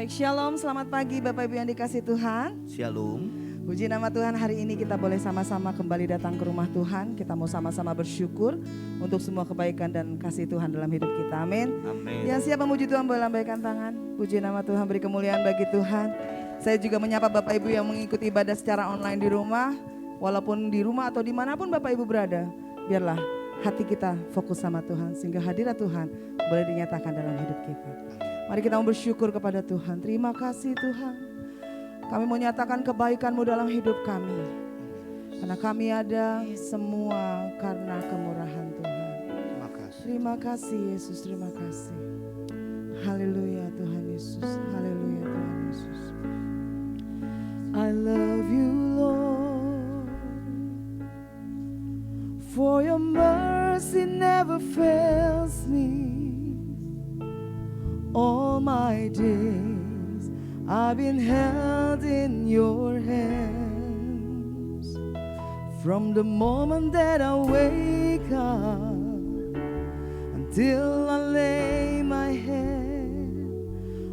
Baik, shalom, selamat pagi Bapak Ibu yang dikasih Tuhan. Shalom. Puji nama Tuhan, hari ini kita boleh sama-sama kembali datang ke rumah Tuhan. Kita mau sama-sama bersyukur untuk semua kebaikan dan kasih Tuhan dalam hidup kita. Amin. Amin. Yang siap memuji Tuhan boleh lambaikan tangan. Puji nama Tuhan, beri kemuliaan bagi Tuhan. Saya juga menyapa Bapak Ibu yang mengikuti ibadah secara online di rumah. Walaupun di rumah atau dimanapun Bapak Ibu berada, biarlah hati kita fokus sama Tuhan. Sehingga hadirat Tuhan boleh dinyatakan dalam hidup kita. Mari kita mau bersyukur kepada Tuhan. Terima kasih Tuhan. Kami mau nyatakan kebaikan-Mu dalam hidup kami. Karena kami ada semua karena kemurahan Tuhan. Terima kasih. Terima kasih Yesus, terima kasih. Haleluya Tuhan Yesus, haleluya Tuhan Yesus. I love you Lord, for your mercy never fails me. All my days I've been held in your hands. From the moment that I wake up until I lay my head,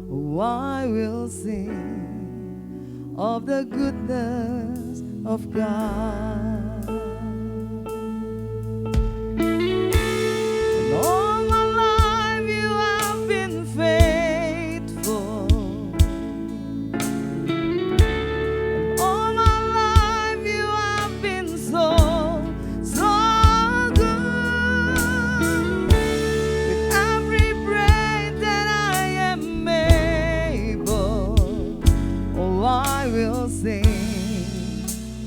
oh, I will sing of the goodness of God. And all my life you have been faithful. And all my life you have been so, so good. With every breath that I am able, oh, I will sing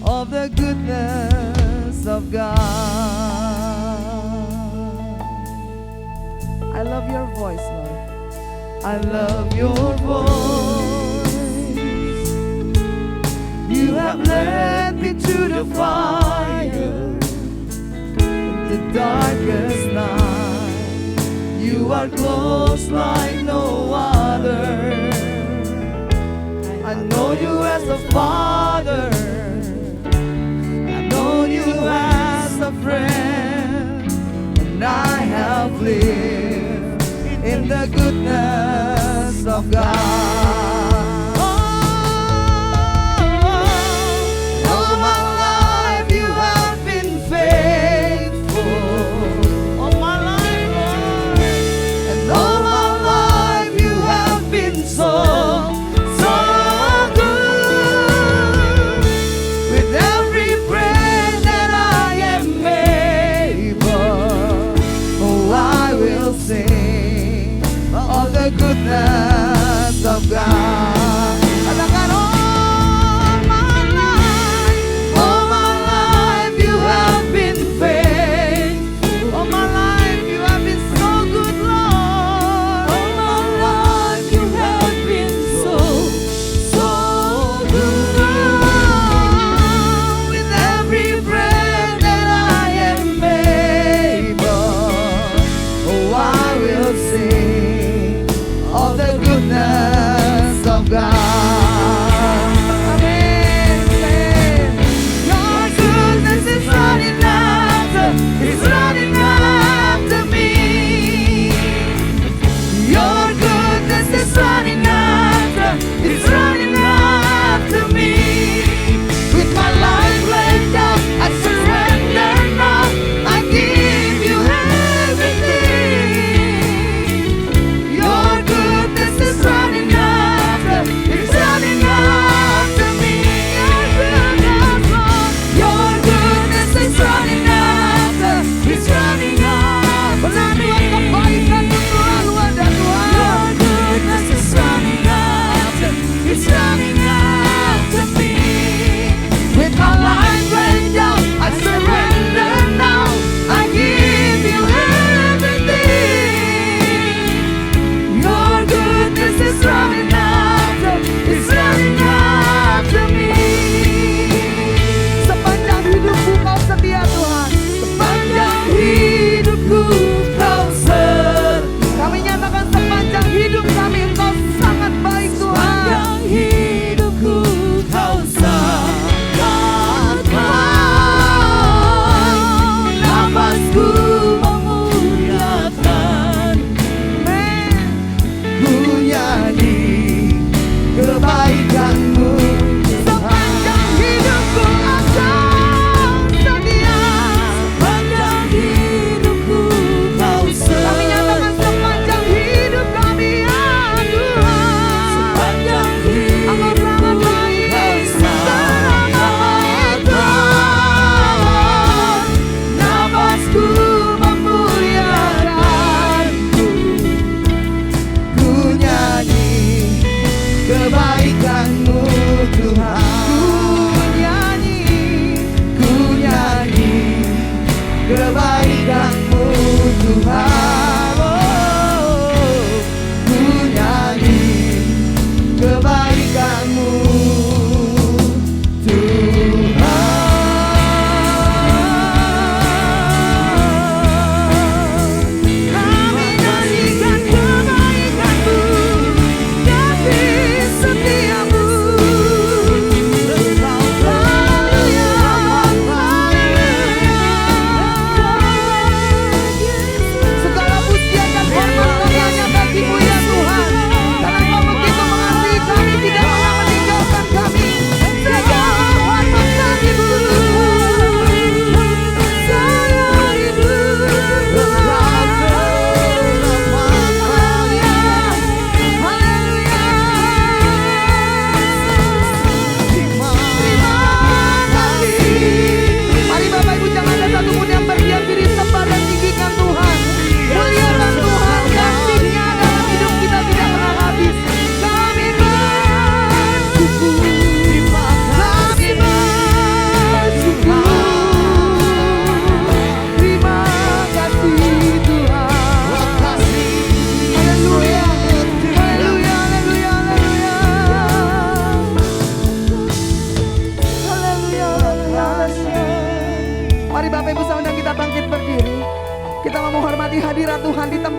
of the goodness of God. I love your voice, Lord. I love your voice. You have led me to the fire in the darkest night. You are close like no other. I know you as a father. I know you as a friend. And I have lived in the goodness of God. All my life you have been faithful. All my life, Lord. And all my life you have been so, so good. With every breath that I am able, oh, I will sing of the goodness of God. Katakan, all my life you have been faithful. All my life you have been so good, Lord. All my life you have been so, so good. With every breath that I am able, oh, I will sing of the goodness of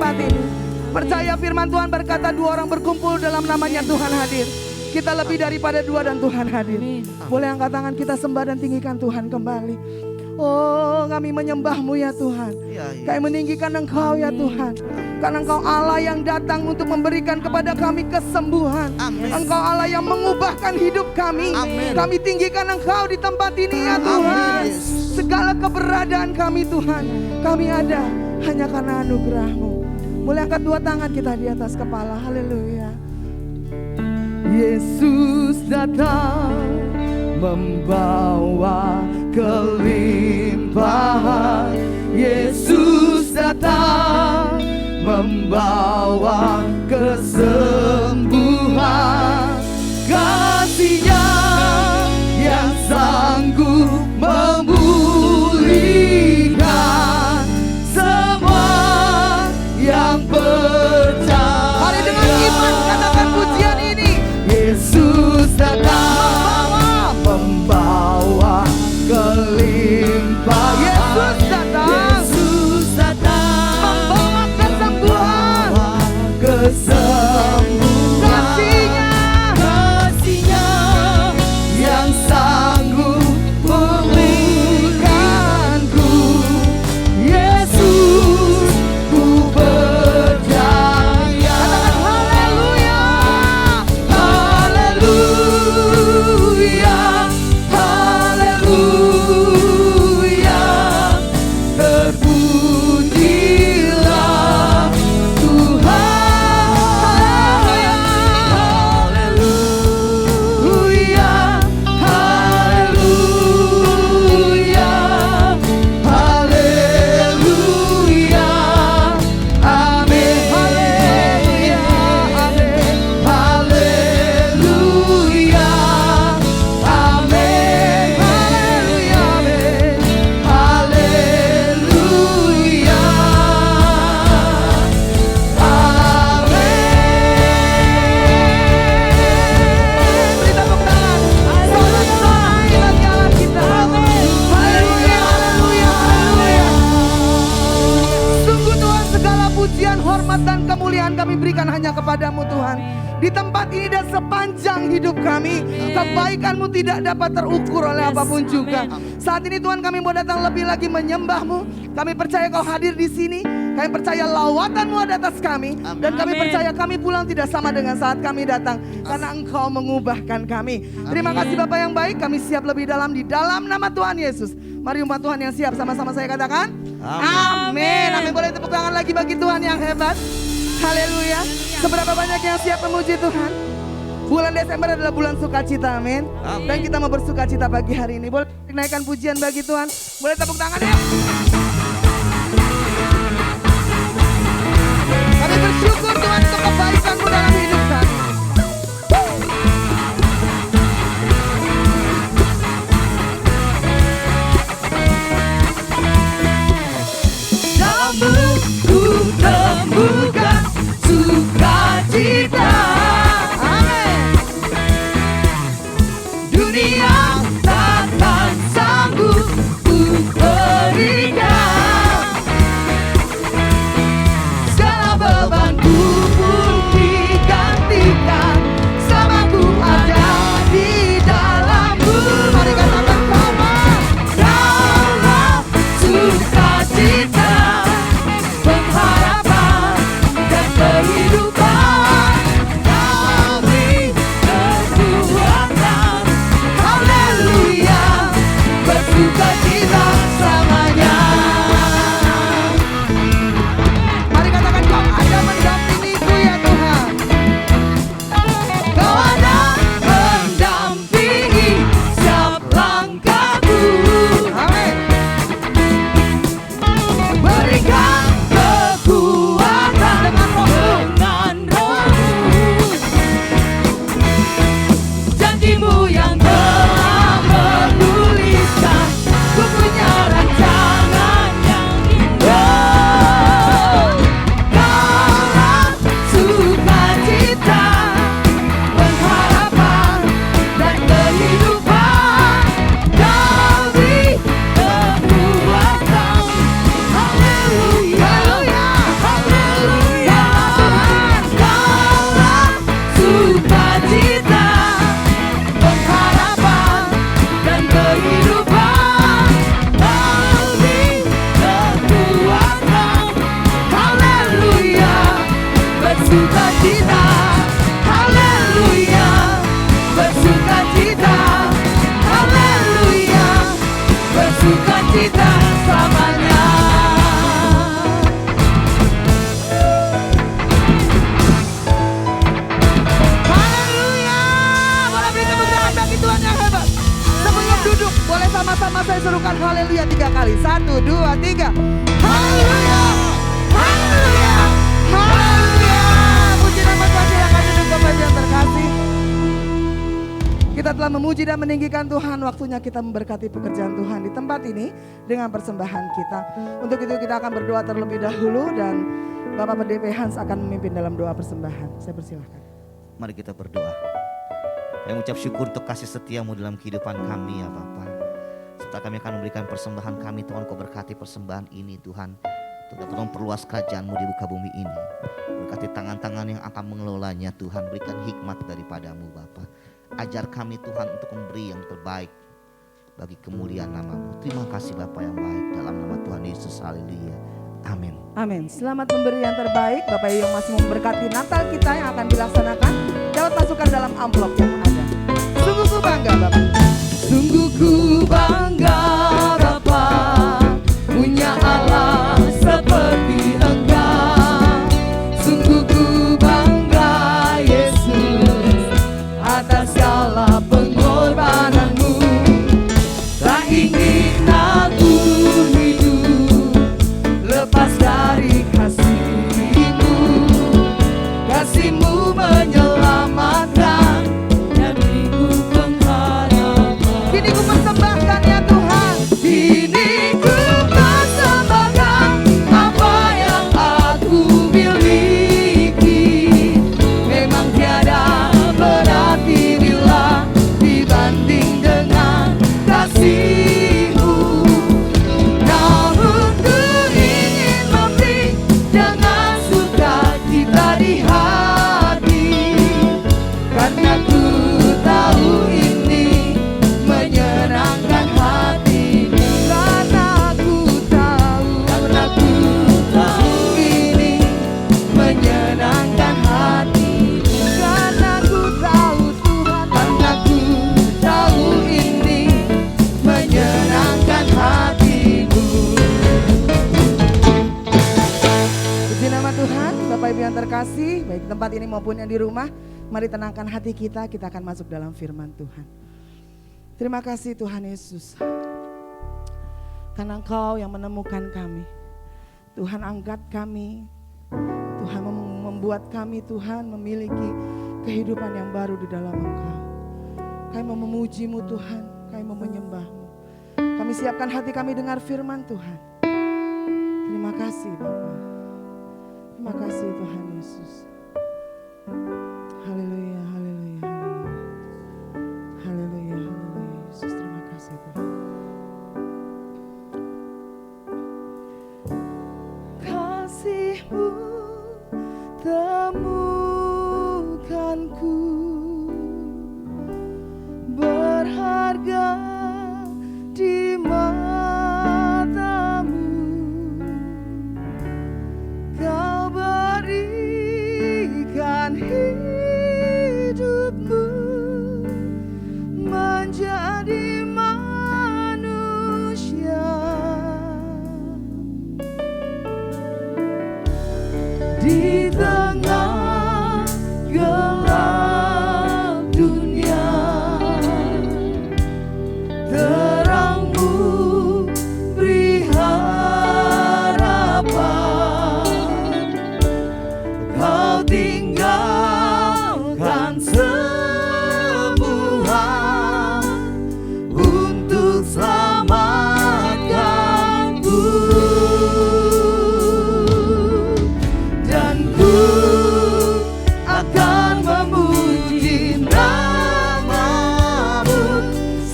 tempat ini. Percaya firman Tuhan berkata 2 orang berkumpul dalam namanya Tuhan hadir. Kita lebih daripada 2 dan Tuhan hadir. Boleh angkat tangan kita sembah dan tinggikan Tuhan kembali. Oh, kami menyembah-Mu ya Tuhan. Kami meninggikan Engkau ya Tuhan. Karena Engkau Allah yang datang untuk memberikan kepada kami kesembuhan. Engkau Allah yang mengubahkan hidup kami. Kami tinggikan Engkau di tempat ini ya Tuhan. Segala keberadaan kami Tuhan, kami ada hanya karena anugerah-Mu. Boleh angkat 2 tangan kita di atas kepala. Haleluya. Yesus datang membawa kelimpahan. Yesus datang membawa kesembuhan. Kasih-Nya yang sanggup memulihkan semua yang percaya. Mari dengan iman katakan pujian ini. Yesus datang membawa kelimpahan. Yesus datang membawa kesembuhan. Kasih-Nya yang sanggup memulihkanku. Yesus, ku percaya. Katakan haleluya, haleluya, haleluya. Terpujilah Tuhan. Haleluya, haleluya, haleluya. Amin. Haleluya, amin. Haleluya, amin. Haleluya, amin. Haleluya, amin. Beri tepuk tangan. Sorak-sorai bagi Allah kita. Haleluya, haleluya, haleluya. Sungguh Tuhan, segala pujian, hormat dan kemuliaan kami berikan hanya kepadamu Tuhan. Di tempat ini dan sepanjang hidup kami, kebaikan-Mu tidak dapat terukur oleh apapun juga. Saat ini Tuhan, kami mau datang lebih lagi menyembah-Mu. Kami percaya Kau hadir di sini. Kami percaya lawatan-Mu ada atas kami. Dan kami percaya kami pulang tidak sama dengan saat kami datang. Karena Engkau mengubahkan kami. Terima kasih Bapak yang baik. Kami siap lebih dalam di dalam nama Tuhan Yesus. Mari umat Tuhan yang siap sama-sama saya katakan. Amin. Amin. Boleh tepuk tangan lagi bagi Tuhan yang hebat. Haleluya. Seberapa banyak yang siap memuji Tuhan? Bulan Desember adalah bulan sukacita, amin. Dan kita mau bersukacita pagi hari ini. Boleh naikkan pujian bagi Tuhan. Boleh tepuk tangan ya. Kami bersyukur Tuhan untuk kebaikan-Mu dalam hidup kami. Dalam-Mu ku temukan sukacita. Amin. Dunia takkan sanggup ku berikan. Segala beban ku pulihkan. bersama-sama saya serukan haleluya 3 kali. 1, 2, 3. Haleluya, haleluya, haleluya. Puji nama Tuhan, silakan duduk Bapak Ibu yang terkasih. Kita telah memuji dan meninggikan Tuhan. Waktunya kita memberkati pekerjaan Tuhan di tempat ini dengan persembahan kita. Untuk itu kita akan berdoa terlebih dahulu dan Bapak PDP Hans akan memimpin dalam doa persembahan. Saya persilahkan. Mari kita berdoa. Kami mengucap syukur untuk kasih setiamu dalam kehidupan kami ya Bapa. Serta kami akan memberikan persembahan kami Tuhan, Kau berkati persembahan ini Tuhan. Untuk dapat memperluas kerajaan-Mu di muka bumi ini. Berkati tangan-tangan yang akan mengelolanya Tuhan. Berikan hikmat daripadamu Bapa. Ajar kami Tuhan untuk memberi yang terbaik bagi kemuliaan nama-Mu. Terima kasih Bapa yang baik, dalam nama Tuhan Yesus. Haleluya. Amin. Amin. Selamat memberi yang terbaik. Bapak Ibu yang masih memberkati Natal kita yang akan dilaksanakan, dapat masukkan dalam amplop yang ada. Sungguh ku bangga Bapak. Sungguh ku bangga Bapak, punya Allah seperti Engkau. Sungguh ku bangga Yesus, atas segala pengorbananmu. Tak ingin aku hidup lepas dari kasih-Mu. Kasih-Mu menyelamatkan dan beriku pengharapan. Kini ku persembahkan ya Tuhan. Kini ku persembahkan apa yang aku miliki. Memang tiada berarti bila dibanding dengan kasih-Mu. Namun ku ingin memberi dengan sukacita di hati, karena ku tahu ini menyenangkan hati-Mu. Karena ku tahu ini menyenangkan hati-Mu. Karena ku tahu Tuhan, karena ku tahu ini menyenangkan hati-Mu. Puji nama Tuhan. Bapak Ibu yang terkasih, baik di tempat ini maupun yang di rumah, mari tenangkan hati kita, kita akan masuk dalam firman Tuhan. Terima kasih Tuhan Yesus, karena Engkau yang menemukan kami. Tuhan angkat kami, Tuhan membuat kami Tuhan memiliki kehidupan yang baru di dalam Engkau. Kami mau memuji-Mu Tuhan, kami mau menyembah-Mu. Kami siapkan hati kami dengar firman Tuhan. Terima kasih Bapa. Terima kasih Tuhan Yesus. Haleluya, haleluya, haleluya. Haleluya, haleluya Yesus, terima kasih Tuhan. Kasih-Mu temukanku, berharga di mata-Mu. Kau berikan hidupku menjadi manusia. Di tengah gelap dunia, terang-Mu beri harapan. Kau tinggalkan semua untuk selamatkanku. Dan ku akan memuji nama-Mu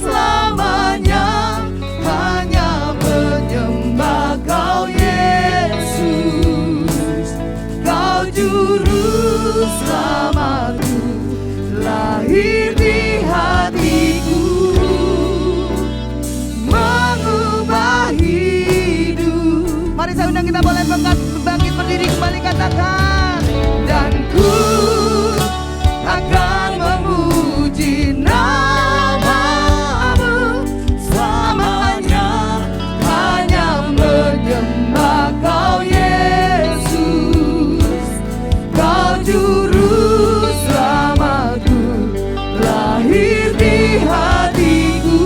selamanya, hanya menyembah Kau Yesus. Kau juru selamatku, lahir di hatiku, mengubah hidup. Mari saya undang kita boleh bangkit berdiri kembali, katakan. Dan ku akan memuji nama-Mu selamanya, hanya menyembah Kau Yesus. Kau juru selamatku, lahir di hatiku,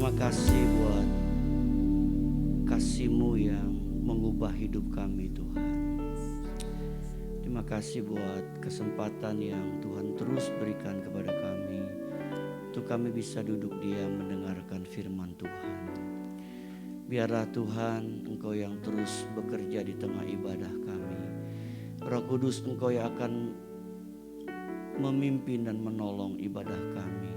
Terima kasih buat kasih-Mu yang mengubah hidup kami Tuhan. Terima kasih buat kesempatan yang Tuhan terus berikan kepada kami untuk kami bisa duduk diam mendengarkan firman Tuhan. Biarlah Tuhan Engkau yang terus bekerja di tengah ibadah kami. Roh Kudus Engkau yang akan memimpin dan menolong ibadah kami.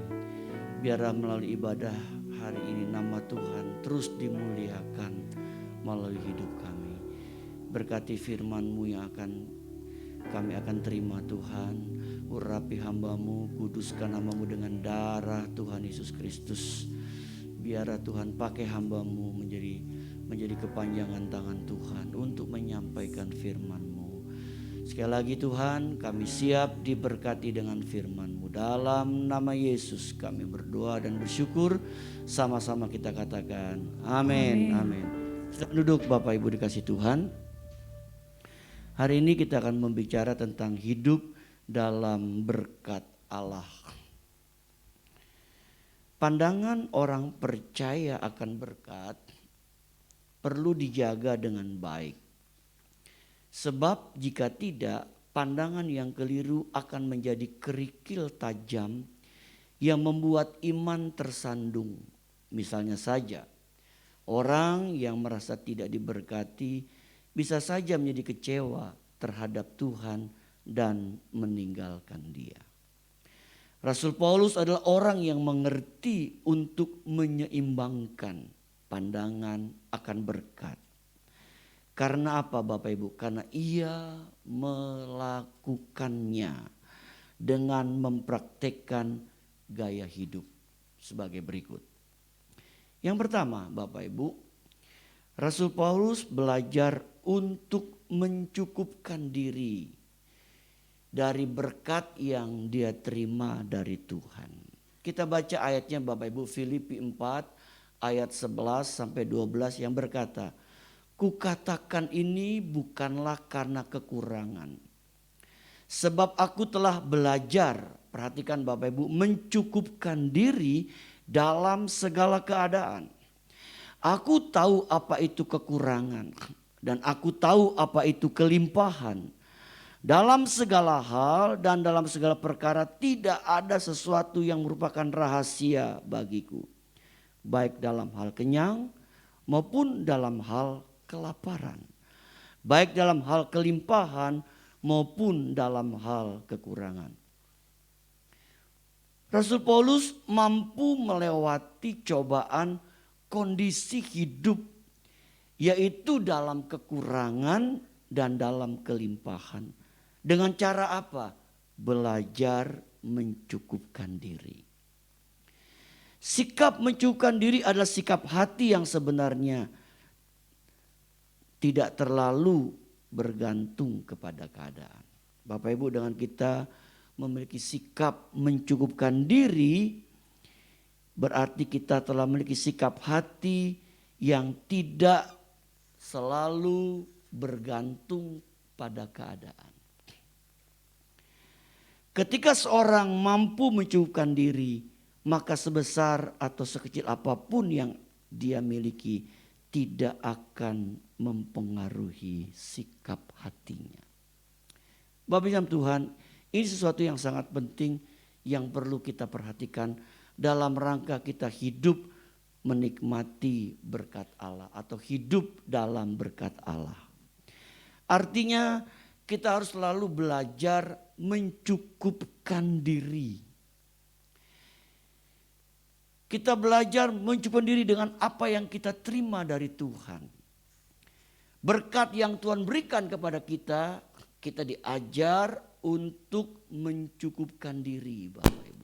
Biarlah melalui ibadah hari ini nama Tuhan terus dimuliakan melalui hidup kami. Berkati firman-Mu yang kami akan terima Tuhan. Urapi hamba-Mu, kuduskan nama-Mu dengan darah Tuhan Yesus Kristus. Biarlah Tuhan pakai hamba-Mu menjadi kepanjangan tangan Tuhan untuk menyampaikan firman-Mu. Sekali lagi Tuhan, kami siap diberkati dengan firman-Mu. Dalam nama Yesus kami berdoa dan bersyukur. Sama-sama kita katakan amin. Amin. Silakan duduk Bapak Ibu dikasih Tuhan. Hari ini kita akan membicara tentang hidup dalam berkat Allah. Pandangan orang percaya akan berkat perlu dijaga dengan baik. Sebab jika tidak, pandangan yang keliru akan menjadi kerikil tajam yang membuat iman tersandung. Misalnya saja, orang yang merasa tidak diberkati bisa saja menjadi kecewa terhadap Tuhan dan meninggalkan Dia. Rasul Paulus adalah orang yang mengerti untuk menyeimbangkan pandangan akan berkat. Karena apa Bapak Ibu? Karena ia melakukannya dengan mempraktekkan gaya hidup sebagai berikut. Yang pertama Bapak Ibu, Rasul Paulus belajar untuk mencukupkan diri dari berkat yang dia terima dari Tuhan. Kita baca ayatnya Bapak Ibu, Filipi 4 ayat 11 sampai 12 yang berkata, "Kukatakan ini bukanlah karena kekurangan. Sebab aku telah belajar," perhatikan Bapak Ibu, "mencukupkan diri dalam segala keadaan. Aku tahu apa itu kekurangan dan aku tahu apa itu kelimpahan. Dalam segala hal dan dalam segala perkara tidak ada sesuatu yang merupakan rahasia bagiku. Baik dalam hal kenyang maupun dalam hal kelaparan. Baik dalam hal kelimpahan maupun dalam hal kekurangan." Rasul Paulus mampu melewati cobaan kondisi hidup, yaitu dalam kekurangan dan dalam kelimpahan. Dengan cara apa? Belajar mencukupkan diri. Sikap mencukupkan diri adalah sikap hati yang sebenarnya tidak terlalu bergantung kepada keadaan. Bapak Ibu, dengan kita memiliki sikap mencukupkan diri, berarti kita telah memiliki sikap hati yang tidak selalu bergantung pada keadaan. Ketika seorang mampu mencukupkan diri, maka sebesar atau sekecil apapun yang dia miliki tidak akan mempengaruhi sikap hatinya. Bapak Ibu Tuhan, ini sesuatu yang sangat penting yang perlu kita perhatikan dalam rangka kita hidup menikmati berkat Allah atau hidup dalam berkat Allah. Artinya kita harus selalu belajar mencukupkan diri. Kita belajar mencukupkan diri dengan apa yang kita terima dari Tuhan. Berkat yang Tuhan berikan kepada kita, kita diajar untuk mencukupkan diri, Bapak Ibu.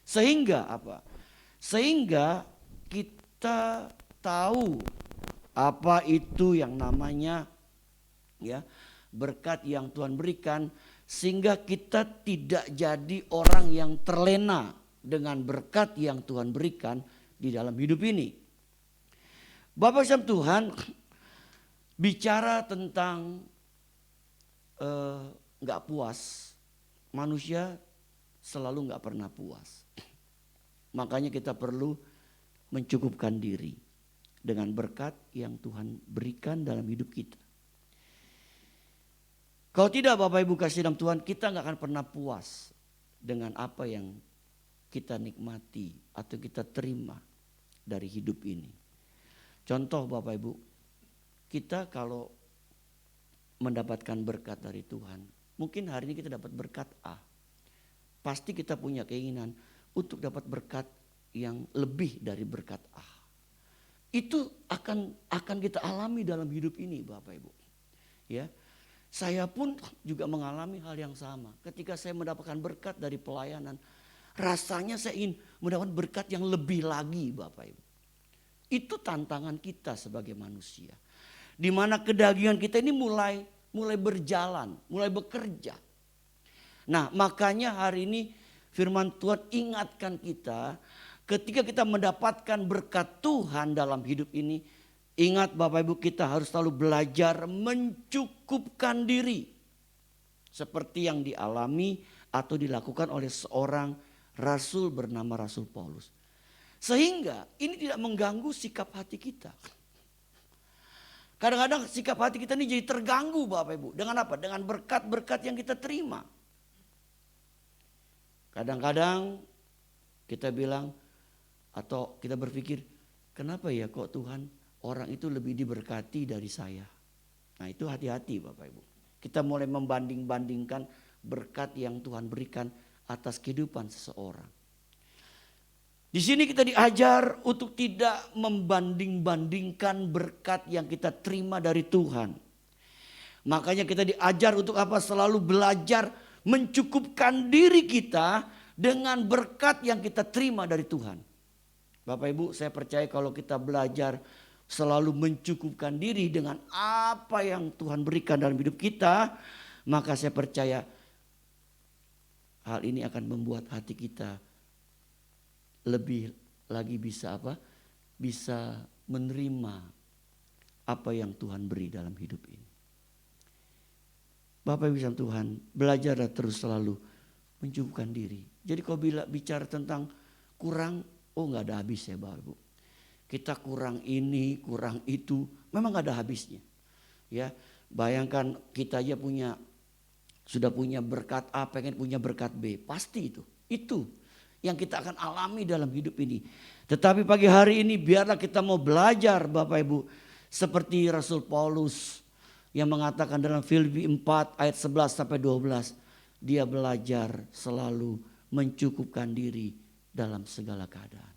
Sehingga apa? Sehingga kita tahu apa itu yang namanya berkat yang Tuhan berikan, sehingga kita tidak jadi orang yang terlena dengan berkat yang Tuhan berikan di dalam hidup ini. Bapak Ibu Tuhan bicara tentang gak puas. Manusia selalu gak pernah puas. Makanya kita perlu mencukupkan diri dengan berkat yang Tuhan berikan dalam hidup kita. Kalau tidak Bapak Ibu kasih dalam Tuhan, kita nggak akan pernah puas dengan apa yang kita nikmati atau kita terima dari hidup ini. Contoh Bapak Ibu, kita kalau mendapatkan berkat dari Tuhan, mungkin hari ini kita dapat berkat A. Pasti kita punya keinginan untuk dapat berkat yang lebih dari berkat A. Itu akan kita alami dalam hidup ini Bapak Ibu. Ya. Saya pun juga mengalami hal yang sama. Ketika saya mendapatkan berkat dari pelayanan, rasanya saya ingin mendapatkan berkat yang lebih lagi Bapak Ibu. Itu tantangan kita sebagai manusia. Di mana kedagingan kita ini mulai berjalan, mulai bekerja. Nah, makanya hari ini firman Tuhan ingatkan kita, ketika kita mendapatkan berkat Tuhan dalam hidup ini, ingat Bapak Ibu, kita harus selalu belajar mencukupkan diri. Seperti yang dialami atau dilakukan oleh seorang rasul bernama Rasul Paulus. Sehingga ini tidak mengganggu sikap hati kita. Kadang-kadang sikap hati kita ini jadi terganggu Bapak Ibu. Dengan apa? Dengan berkat-berkat yang kita terima. Kadang-kadang kita bilang atau kita berpikir, kenapa ya kok Tuhan orang itu lebih diberkati dari saya. Nah itu hati-hati Bapak Ibu. Kita mulai membanding-bandingkan berkat yang Tuhan berikan atas kehidupan seseorang. Di sini kita diajar untuk tidak membanding-bandingkan berkat yang kita terima dari Tuhan. Makanya kita diajar untuk apa? Selalu belajar mencukupkan diri kita dengan berkat yang kita terima dari Tuhan. Bapak Ibu, saya percaya kalau kita belajar selalu mencukupkan diri dengan apa yang Tuhan berikan dalam hidup kita, maka saya percaya hal ini akan membuat hati kita lebih lagi bisa apa? Bisa menerima apa yang Tuhan beri dalam hidup ini. Bapak Ibu Tuhan, belajarlah terus selalu mencukupkan diri. Jadi kalau bicara tentang kurang, nggak ada habisnya Bapak Ibu. Kita kurang ini, kurang itu, memang nggak ada habisnya. Ya, bayangkan kita aja sudah punya berkat A, pengen punya berkat B, pasti itu yang kita akan alami dalam hidup ini. Tetapi pagi hari ini biarlah kita mau belajar Bapak Ibu, seperti Rasul Paulus yang mengatakan dalam Filipi 4 ayat 11 sampai 12, dia belajar selalu mencukupkan diri dalam segala keadaan.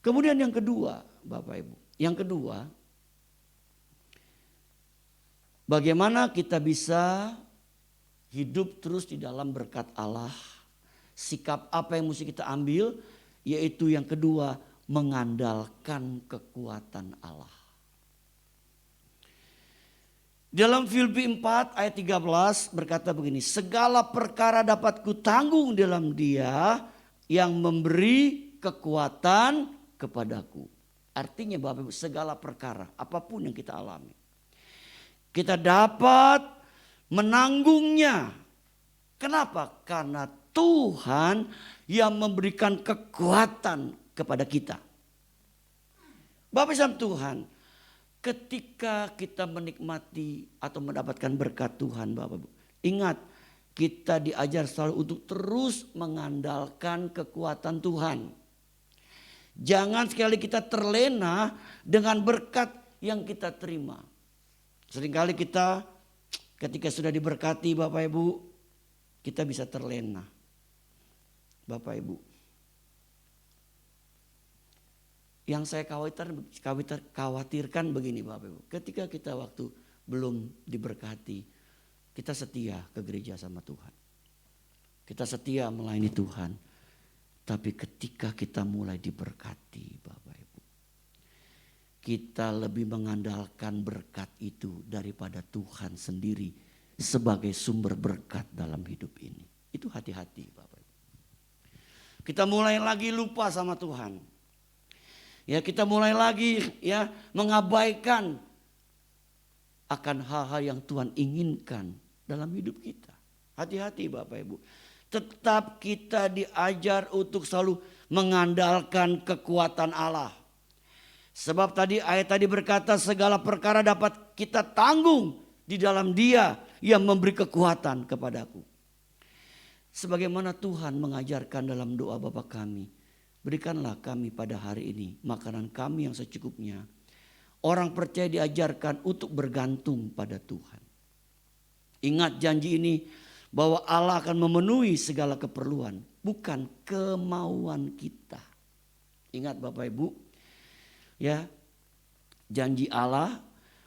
Kemudian yang kedua Bapak Ibu, yang kedua, bagaimana kita bisa hidup terus di dalam berkat Allah. Sikap apa yang mesti kita ambil, yaitu yang kedua, mengandalkan kekuatan Allah. Dalam Filipi 4 ayat 13 berkata begini, segala perkara dapat kutanggung dalam Dia yang memberi kekuatan kepadaku. Artinya Bapak Ibu, segala perkara apapun yang kita alami, kita dapat menanggungnya. Kenapa? Karena Tuhan yang memberikan kekuatan kepada kita. Bapak Ibu Tuhan, ketika kita menikmati atau mendapatkan berkat Tuhan Bapak Ibu, ingat kita diajar selalu untuk terus mengandalkan kekuatan Tuhan. Jangan sekali kita terlena dengan berkat yang kita terima. Seringkali kita ketika sudah diberkati Bapak Ibu, kita bisa terlena. Bapak Ibu, yang saya khawatirkan begini Bapak Ibu, ketika kita waktu belum diberkati, kita setia ke gereja sama Tuhan. Kita setia melayani Tuhan. Tapi ketika kita mulai diberkati Bapak Ibu, kita lebih mengandalkan berkat itu daripada Tuhan sendiri sebagai sumber berkat dalam hidup ini. Itu hati-hati Bapak Ibu. Kita mulai lagi lupa sama Tuhan. Ya, kita mulai lagi ya mengabaikan akan hal-hal yang Tuhan inginkan dalam hidup kita. Hati-hati Bapak Ibu. tetap kita diajar untuk selalu mengandalkan kekuatan Allah. Sebab ayat tadi berkata segala perkara dapat kita tanggung di dalam Dia yang memberi kekuatan kepadaku. Sebagaimana Tuhan mengajarkan dalam doa Bapa kami, berikanlah kami pada hari ini makanan kami yang secukupnya. Orang percaya diajarkan untuk bergantung pada Tuhan. Ingat janji ini bahwa Allah akan memenuhi segala keperluan, bukan kemauan kita. Ingat Bapak Ibu, ya, janji Allah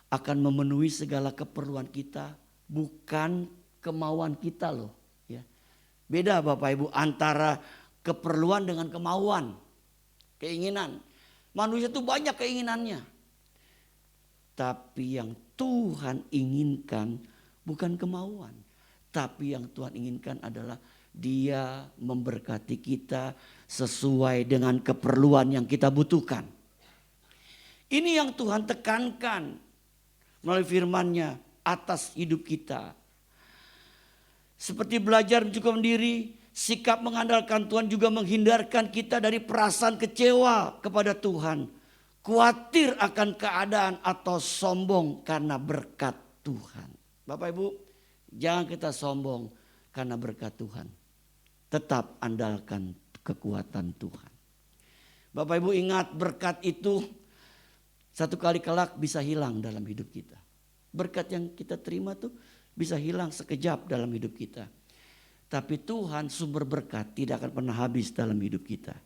akan memenuhi segala keperluan kita, bukan kemauan kita loh. Ya. Beda Bapak Ibu antara keperluan dengan kemauan, keinginan. Manusia itu banyak keinginannya. Tapi yang Tuhan inginkan bukan kemauan. Tapi yang Tuhan inginkan adalah Dia memberkati kita sesuai dengan keperluan yang kita butuhkan. Ini yang Tuhan tekankan melalui firman-Nya atas hidup kita. Seperti belajar mencukupkan diri, sikap mengandalkan Tuhan juga menghindarkan kita dari perasaan kecewa kepada Tuhan. Khawatir akan keadaan atau sombong karena berkat Tuhan. Bapak Ibu, jangan kita sombong karena berkat Tuhan. Tetap andalkan kekuatan Tuhan. Bapak Ibu ingat berkat itu satu kali kelak bisa hilang dalam hidup kita. Berkat yang kita terima tuh bisa hilang sekejap dalam hidup kita. Tapi Tuhan sumber berkat tidak akan pernah habis dalam hidup kita.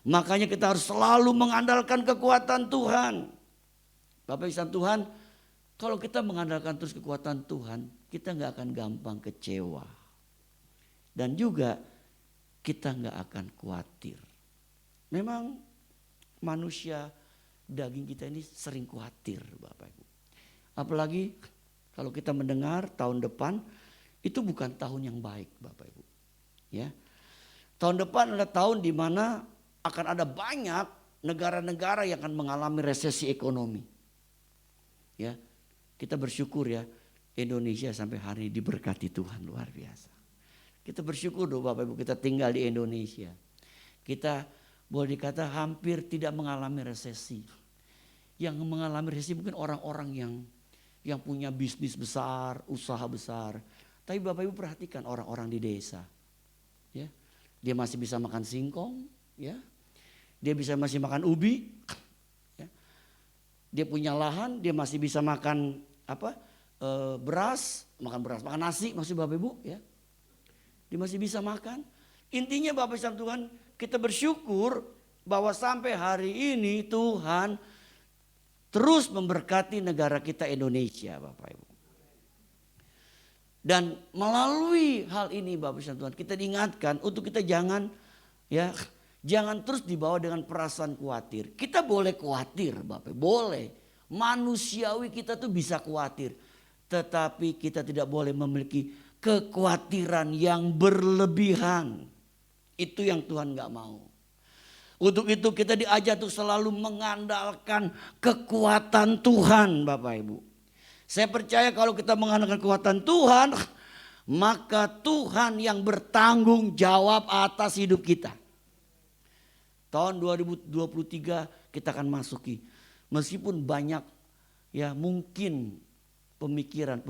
Makanya kita harus selalu mengandalkan kekuatan Tuhan. Bapak Ibu Tuhan, kalau kita mengandalkan terus kekuatan Tuhan, kita gak akan gampang kecewa. Dan juga kita gak akan khawatir. Memang manusia daging kita ini sering khawatir Bapak Ibu. Apalagi kalau kita mendengar tahun depan itu bukan tahun yang baik Bapak Ibu. Ya. Tahun depan adalah tahun di mana akan ada banyak negara-negara yang akan mengalami resesi ekonomi. Ya. Kita bersyukur ya Indonesia sampai hari ini diberkati Tuhan luar biasa. Kita bersyukur loh Bapak Ibu kita tinggal di Indonesia. Kita boleh dikata hampir tidak mengalami resesi. Yang mengalami resesi mungkin orang-orang yang punya bisnis besar, usaha besar. Tapi Bapak Ibu perhatikan orang-orang di desa. Ya. Dia masih bisa makan singkong, ya. Dia masih makan ubi. Ya. Dia punya lahan, dia masih bisa makan beras, makan nasi maksud Bapak Ibu, ya. Dia masih bisa makan. Intinya Bapak Ibu Tuhan, kita bersyukur bahwa sampai hari ini Tuhan terus memberkati negara kita Indonesia Bapak Ibu. Dan melalui hal ini Bapak Ibu Tuhan, kita diingatkan untuk kita jangan terus dibawa dengan perasaan khawatir. Kita boleh khawatir Bapak Ibu, boleh. Manusiawi kita tuh bisa khawatir. Tetapi kita tidak boleh memiliki kekhawatiran yang berlebihan. Itu yang Tuhan gak mau. Untuk itu kita diajar untuk selalu mengandalkan kekuatan Tuhan Bapak Ibu. Saya percaya kalau kita mengandalkan kekuatan Tuhan, maka Tuhan yang bertanggung jawab atas hidup kita. Tahun 2023 kita akan masuki. Meskipun banyak ya mungkin pemikiran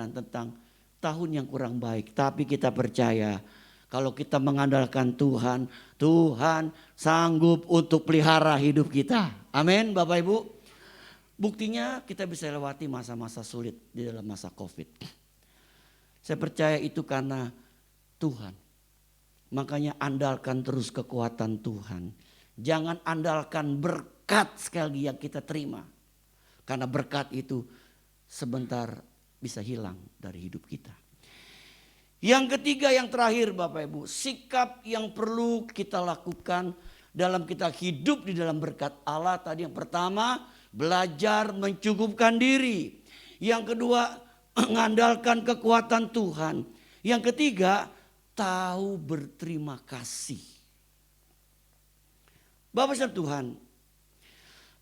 tentang tahun yang kurang baik. Tapi kita percaya kalau kita mengandalkan Tuhan, Tuhan sanggup untuk pelihara hidup kita. Amin Bapak Ibu. Buktinya kita bisa lewati masa-masa sulit di dalam masa COVID. Saya percaya itu karena Tuhan. Makanya andalkan terus kekuatan Tuhan. Jangan andalkan berkat sekali lagi yang kita terima. Karena berkat itu sebentar bisa hilang dari hidup kita. Yang ketiga yang terakhir Bapak Ibu, sikap yang perlu kita lakukan dalam kita hidup di dalam berkat Allah. Tadi yang pertama, belajar mencukupkan diri. Yang kedua, mengandalkan kekuatan Tuhan. Yang ketiga, tahu berterima kasih. Bapak Ibu Tuhan,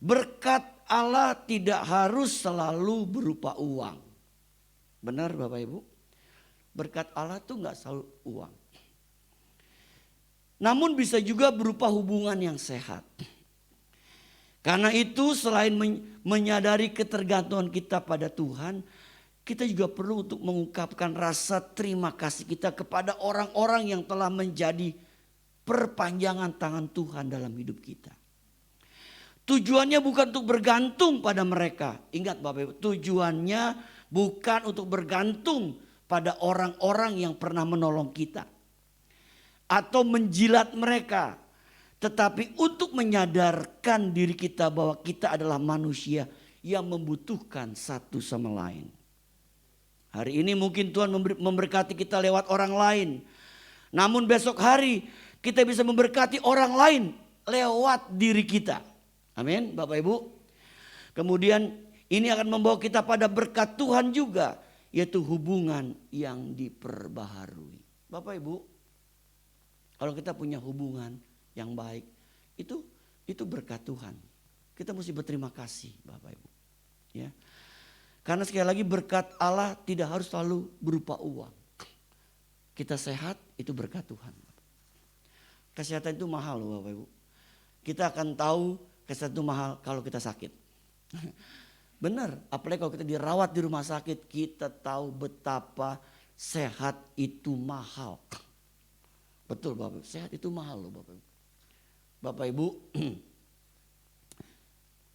berkat Allah tidak harus selalu berupa uang. Benar Bapak Ibu? Berkat Allah tuh gak selalu uang. namun bisa juga berupa hubungan yang sehat. Karena itu selain menyadari ketergantungan kita pada Tuhan, kita juga perlu untuk mengungkapkan rasa terima kasih kita kepada orang-orang yang telah menjadi perpanjangan tangan Tuhan dalam hidup kita. Tujuannya bukan untuk bergantung pada mereka. Ingat Bapak Ibu, tujuannya bukan untuk bergantung pada orang-orang yang pernah menolong kita atau menjilat mereka, tetapi untuk menyadarkan diri kita bahwa kita adalah manusia yang membutuhkan satu sama lain. Hari ini mungkin Tuhan memberkati kita lewat orang lain. Namun besok hari kita bisa memberkati orang lain lewat diri kita. Amin Bapak Ibu. Kemudian ini akan membawa kita pada berkat Tuhan juga, yaitu hubungan yang diperbaharui. Bapak Ibu, kalau kita punya hubungan yang baik, itu berkat Tuhan. Kita mesti berterima kasih Bapak Ibu. Ya. Karena sekali lagi berkat Allah tidak harus selalu berupa uang. Kita sehat itu berkat Tuhan. Kesehatan itu mahal loh Bapak Ibu. Kita akan tahu kesehatan itu mahal kalau kita sakit. Benar, apalagi kalau kita dirawat di rumah sakit, kita tahu betapa sehat itu mahal. Betul Bapak Ibu, sehat itu mahal loh Bapak Ibu. Bapak Ibu,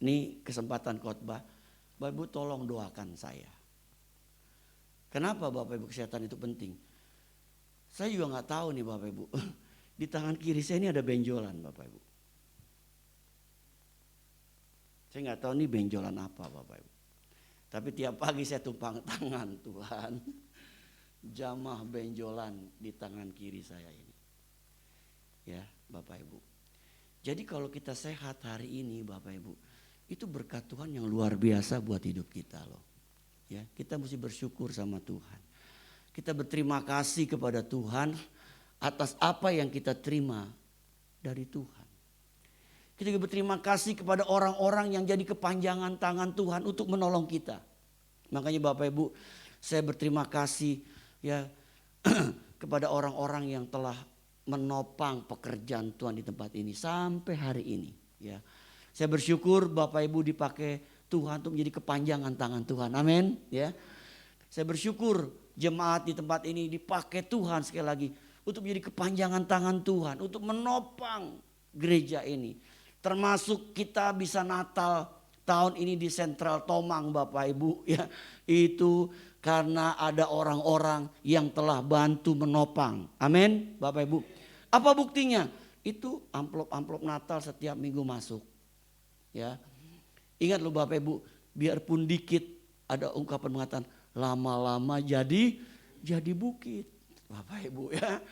ini kesempatan khotbah. Bapak Ibu tolong doakan saya. Kenapa Bapak Ibu kesehatan itu penting? Saya juga gak tahu nih Bapak Ibu. Di tangan kiri saya ini ada benjolan Bapak Ibu. Saya gak tahu nih benjolan apa Bapak Ibu. Tapi tiap pagi saya tumpang tangan Tuhan. Jamah benjolan di tangan kiri saya ini. Ya Bapak Ibu. Jadi kalau kita sehat hari ini Bapak Ibu, itu berkat Tuhan yang luar biasa buat hidup kita loh. Ya, kita mesti bersyukur sama Tuhan. Kita berterima kasih kepada Tuhan atas apa yang kita terima dari Tuhan. Kita juga berterima kasih kepada orang-orang yang jadi kepanjangan tangan Tuhan untuk menolong kita. Makanya Bapak Ibu, saya berterima kasih ya kepada orang-orang yang telah menopang pekerjaan Tuhan di tempat ini sampai hari ini ya. Saya bersyukur Bapak Ibu dipakai Tuhan untuk menjadi kepanjangan tangan Tuhan. Amin ya. Saya bersyukur jemaat di tempat ini dipakai Tuhan sekali lagi untuk menjadi kepanjangan tangan Tuhan, untuk menopang gereja ini. Termasuk kita bisa Natal tahun ini di Sentral Tomang Bapak Ibu ya. Itu karena ada orang-orang yang telah bantu menopang. Amin Bapak Ibu. Apa buktinya? Itu amplop-amplop Natal setiap minggu masuk. Ya, ingat loh Bapak Ibu, biarpun dikit ada ungkapan mengatakan lama-lama jadi bukit, Bapak Ibu ya.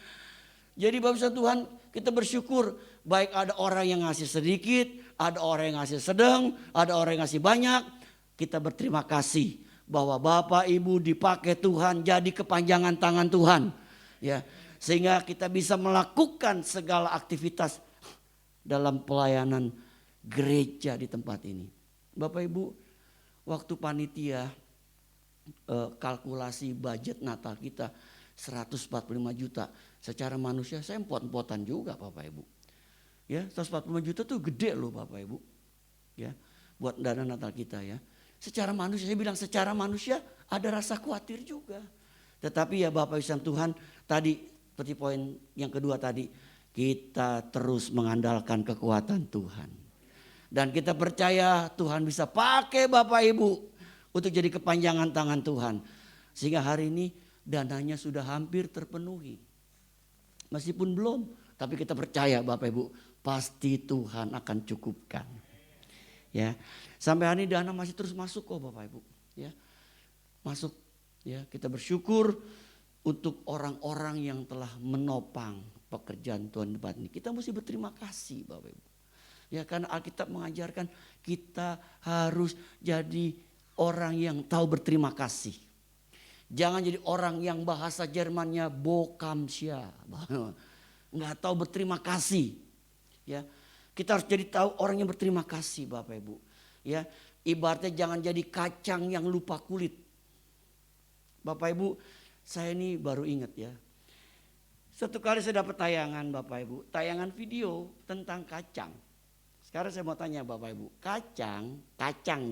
Jadi Bapak Tuhan kita bersyukur baik ada orang yang ngasih sedikit, ada orang yang ngasih sedang, ada orang yang ngasih banyak. Kita berterima kasih bahwa Bapak Ibu dipakai Tuhan jadi kepanjangan tangan Tuhan, ya, sehingga kita bisa melakukan segala aktivitas dalam pelayanan gereja di tempat ini. Bapak Ibu, waktu panitia kalkulasi budget Natal kita 145 juta. Secara manusia saya empot-empotan juga Bapak Ibu. Ya, 145 juta tuh gede loh Bapak Ibu. Ya, buat dana Natal kita ya. Secara manusia, saya bilang secara manusia ada rasa khawatir juga. Tetapi ya Bapak Ibu Tuhan, tadi seperti poin yang kedua tadi, kita terus mengandalkan kekuatan Tuhan. Dan kita percaya Tuhan bisa pakai Bapak Ibu untuk jadi kepanjangan tangan Tuhan. Sehingga hari ini dananya sudah hampir terpenuhi. Meskipun belum, tapi kita percaya Bapak Ibu pasti Tuhan akan cukupkan. Ya, sampai hari ini dana masih terus masuk kok Bapak Ibu. Ya, masuk. Ya, kita bersyukur untuk orang-orang yang telah menopang pekerjaan Tuhan di tempat ini. Kita mesti berterima kasih Bapak Ibu. Ya, karena Alkitab mengajarkan kita harus jadi orang yang tahu berterima kasih. Jangan jadi orang yang bahasa Jermannya bokamsia. Nggak tahu berterima kasih. Ya, kita harus jadi tahu orang yang berterima kasih Bapak Ibu. Ya, ibaratnya jangan jadi kacang yang lupa kulit. Bapak Ibu, saya ini baru ingat ya. Satu kali saya dapat tayangan Bapak Ibu, tayangan video tentang kacang. Sekarang saya mau tanya Bapak Ibu, kacang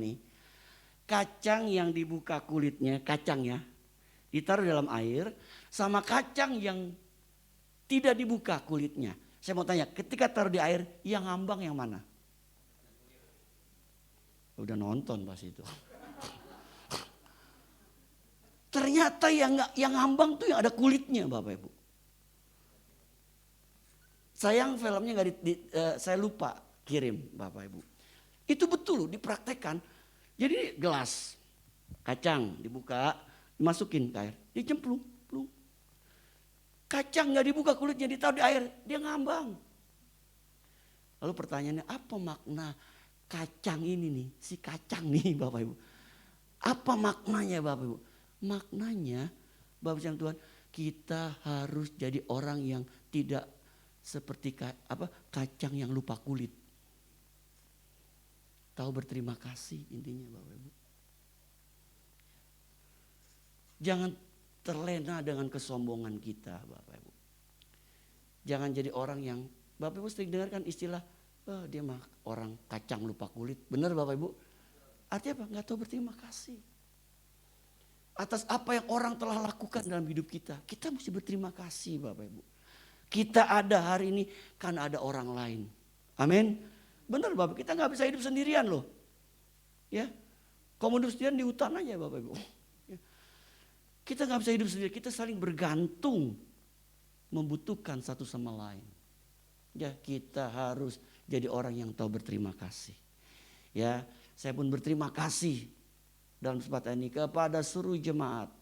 nih, kacang yang dibuka kulitnya, kacangnya ditaruh dalam air, sama kacang yang tidak dibuka kulitnya. Saya mau tanya, ketika taruh di air, yang ngambang yang mana? Udah nonton pas itu. Ternyata yang ngambang tuh yang ada kulitnya Bapak Ibu. Sayang filmnya saya lupa kirim Bapak Ibu. Itu betul dipraktekkan. Jadi gelas kacang dibuka, dimasukin ke air, dicemplung. Kacang nggak dibuka kulitnya, ditaruh di air, dia ngambang. Lalu pertanyaannya, apa makna kacang ini nih, si kacang nih Bapak Ibu? Apa maknanya Bapak Ibu? Maknanya Bapak Ibu Tuhan, kita harus jadi orang yang tidak seperti kacang yang lupa kulit. Tahu berterima kasih intinya Bapak Ibu. Jangan terlena dengan kesombongan kita Bapak Ibu. Jangan jadi orang yang, Bapak Ibu sering dengarkan istilah, dia mah orang kacang lupa kulit. Benar Bapak Ibu? Artinya apa? Nggak tahu berterima kasih. Atas apa yang orang telah lakukan dalam hidup kita. Kita mesti berterima kasih Bapak Ibu. Kita ada hari ini karena ada orang lain. Amin. Benar Bapak, kita nggak bisa hidup sendirian loh. Ya, kalau hidup sendirian di hutan aja Bapak Ibu. Ya. Kita nggak bisa hidup sendiri, kita saling bergantung, membutuhkan satu sama lain. Ya, kita harus jadi orang yang tahu berterima kasih. Ya, saya pun berterima kasih dalam kesempatan ini kepada seluruh jemaat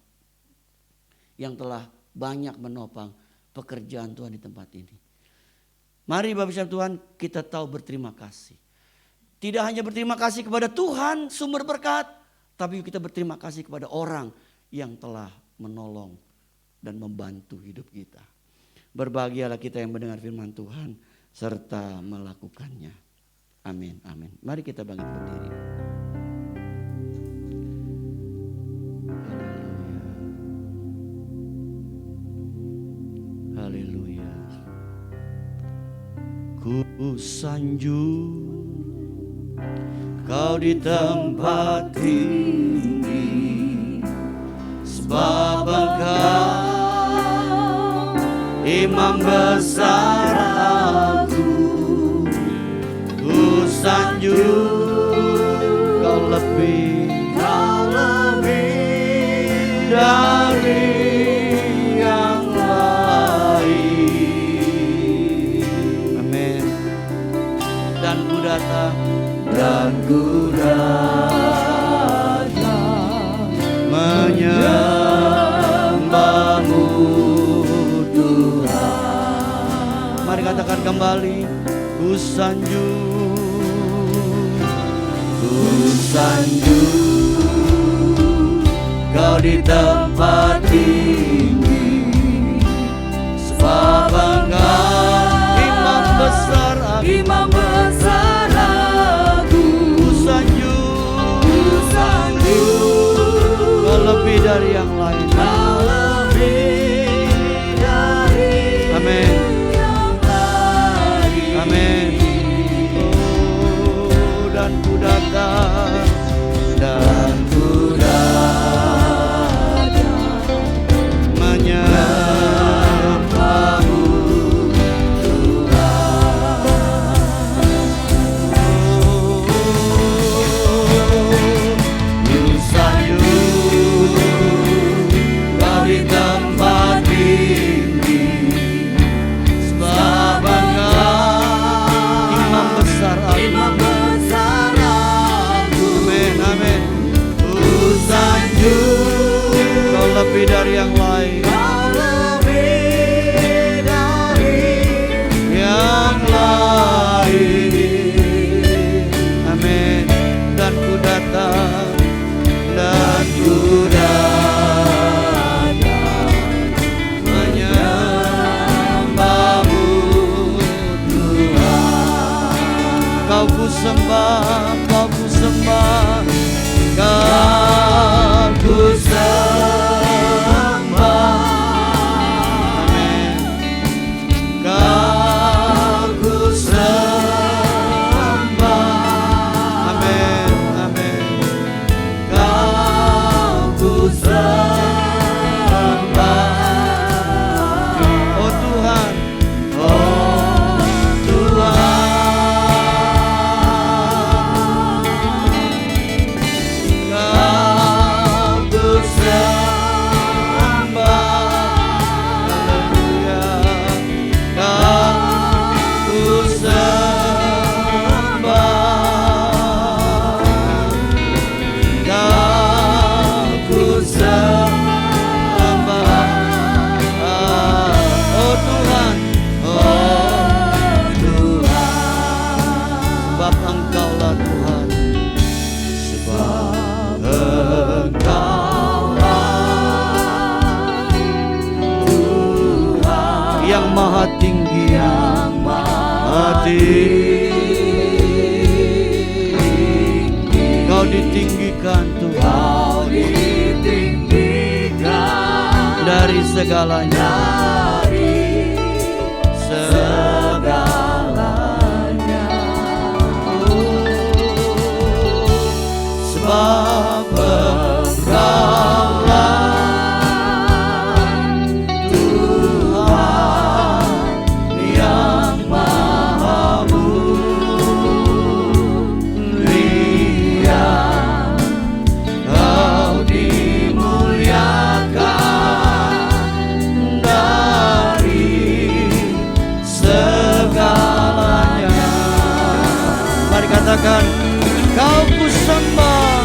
yang telah banyak menopang pekerjaan Tuhan di tempat ini. Mari Bapak Ibu Tuhan, kita tahu berterima kasih. Tidak hanya berterima kasih kepada Tuhan sumber berkat, tapi kita berterima kasih kepada orang yang telah menolong dan membantu hidup kita. Berbahagialah kita yang mendengar firman Tuhan serta melakukannya. Amin, amin. Mari kita bangkit berdiri. Haleluya. Ku sanjung Kau di tempat tinggi, sebab Engkau Imam besar aku. Ku sanjung Kau lebih dari yang lain. Amin. Dan ku datang menyembahmu Tuhan. Mari katakan kembali, ku sanjung Kau di tempat tinggi, sebab Engkau Imam besar aku. Kau lebih dari yang lain. Amin. Amin. Oh, dan ku datang menyembahmu Tuhan. Ku sanjung Kau di tempat tinggi, sebab Engkau Imam besar aku. Amin, amin. Ku sanjung Kau lebih dari yang lain. Amin. Dan ku datang menyembahmu Tuhan. Kau ku sembah, Kau ku sembah, Kau ku sembah. Amin. Sebab Engkaulah Tuhan. Sebab Engkaulah Tuhan yang maha tinggi, yang maha tinggi. Kau ditinggikan Tuhan, Kau ditinggikan dari segalanya, dari segalanya. Sebab Engkaulah Tuhan yang maha mulia, Kau dimuliakan dari segalanya. Mari katakan, Kau kusembah,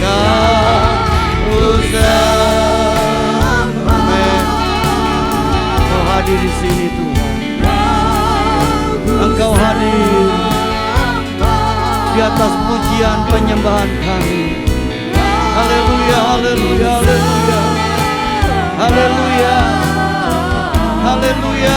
Kau kusembah. Kau hadir di sini Tuhan. Engkau hadir di atas pujian penyembahan kami. Haleluya, haleluya, haleluya, haleluya, haleluya.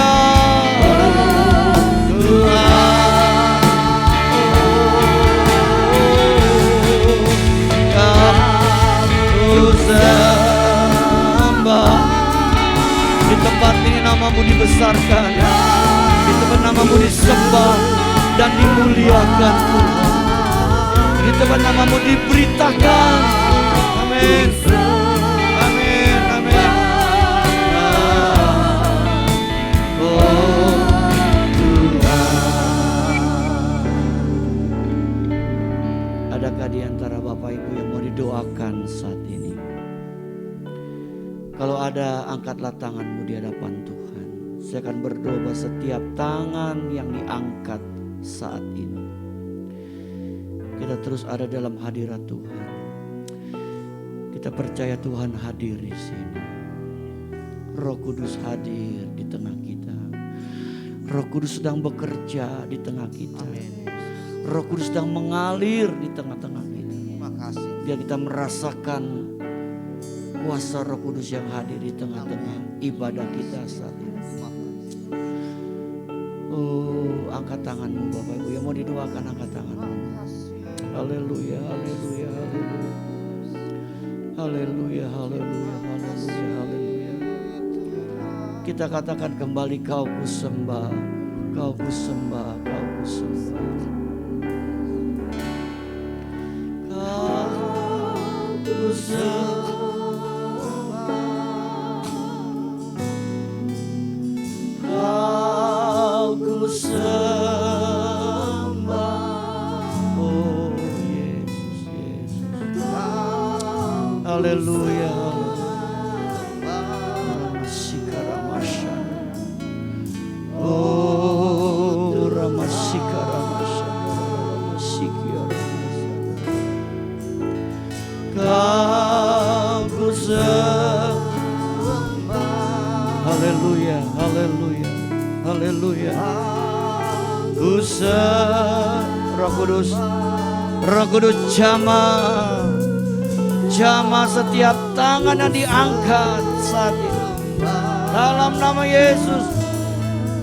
Di tempat ini namamu dibesarkan, di tempat namamu disembah dan dimuliakan Tuhan. Di tempat namamu diberitakan. Amin, amin, amin. Oh Tuhan. Adakah di antara Bapak Ibu yang mau didoakan saat ini? Kalau ada, angkatlah tanganmu di hadapan Tuhan. Saya akan berdoa bahwa setiap tangan yang diangkat saat ini, kita terus ada dalam hadirat Tuhan. Kita percaya Tuhan hadir di sini. Roh Kudus hadir di tengah kita. Roh Kudus sedang bekerja di tengah kita. Roh Kudus sedang mengalir di tengah-tengah kita. Terima kasih. Biar kita merasakan kuasa Roh Kudus yang hadir di tengah-tengah ibadah kita saat ini. Oh, angkat tanganmu Bapak Ibu yang mau didoakan, angkat tanganmu. Haleluya, haleluya, haleluya. Haleluya, haleluya, haleluya, haleluya. Kita katakan kembali, Kau kusembah, Kau kusembah, Kau kusembah. Kau kusembah. Oh Yesus, Yesus. Haleluya. Oh Ramasika Kau kusembah. Haleluya, haleluya, haleluya. Roh Kudus, Roh Kudus jamah setiap tangan yang diangkat saat ini. Dalam nama Yesus,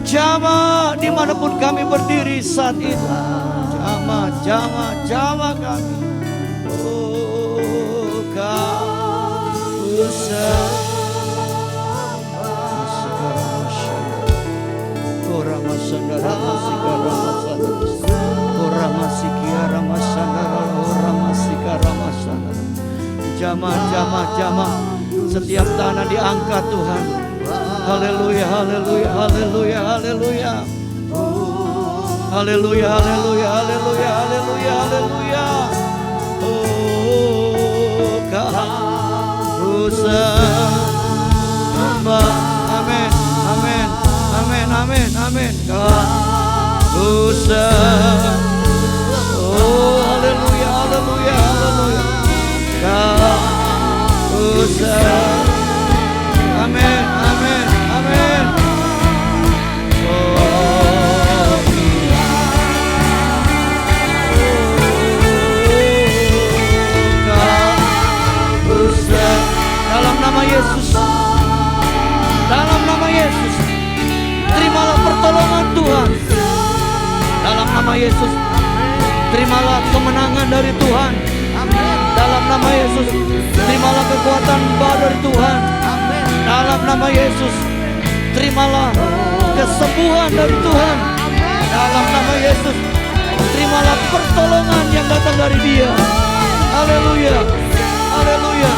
jamah dimanapun kami berdiri saat ini. Jamah kami. Oh Kau kusembah. Jamah setiap tanah diangkat Tuhan. Haleluya, haleluya, haleluya, haleluya. Haleluya, haleluya, haleluya, haleluya, haleluya. Oh Kau sembah. Amin, amin, amin, amin, amin. Kau sembah. Oh haleluya, haleluya, haleluya. Kau sembah. Amin, amin, amin. Oh Yesus. Terimalah kemenangan dari Tuhan. Dalam nama Yesus. Terimalah kekuatan baru dari Tuhan. Dalam nama Yesus. Terimalah kesembuhan dari Tuhan. Dalam nama Yesus. Terimalah pertolongan yang datang dari Dia. Haleluya. Haleluya.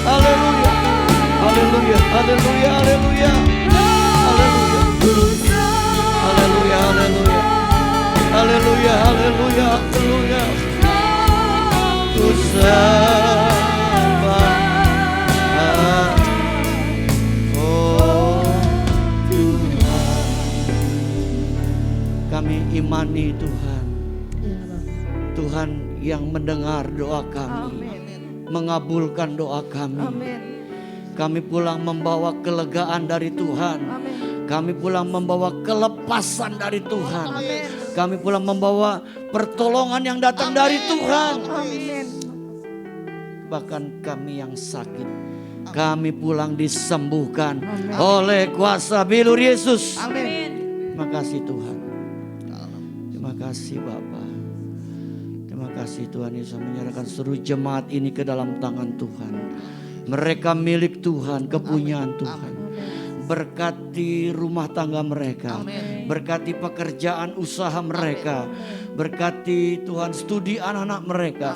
Haleluya. Haleluya. Haleluya. Haleluya. Haleluya. Haleluya. Haleluya. Haleluya. Haleluya. Haleluya. Ku sembah. Oh Tuhan. Kami imani Tuhan. Tuhan yang mendengar doa kami. Mengabulkan doa kami. Kami pulang membawa kelegaan dari Tuhan. Kami pulang membawa kelepasan dari Tuhan. Kami pulang membawa pertolongan yang datang dari Tuhan. Bahkan kami yang sakit, kami pulang disembuhkan oleh kuasa bilur Yesus. Terima kasih Tuhan. Terima kasih Bapa. Terima kasih Tuhan Yesus menyerahkan seluruh jemaat ini ke dalam tangan Tuhan. Mereka milik Tuhan, kepunyaan Tuhan. Berkati rumah tangga mereka. Berkati pekerjaan usaha mereka. Berkati Tuhan studi anak-anak mereka.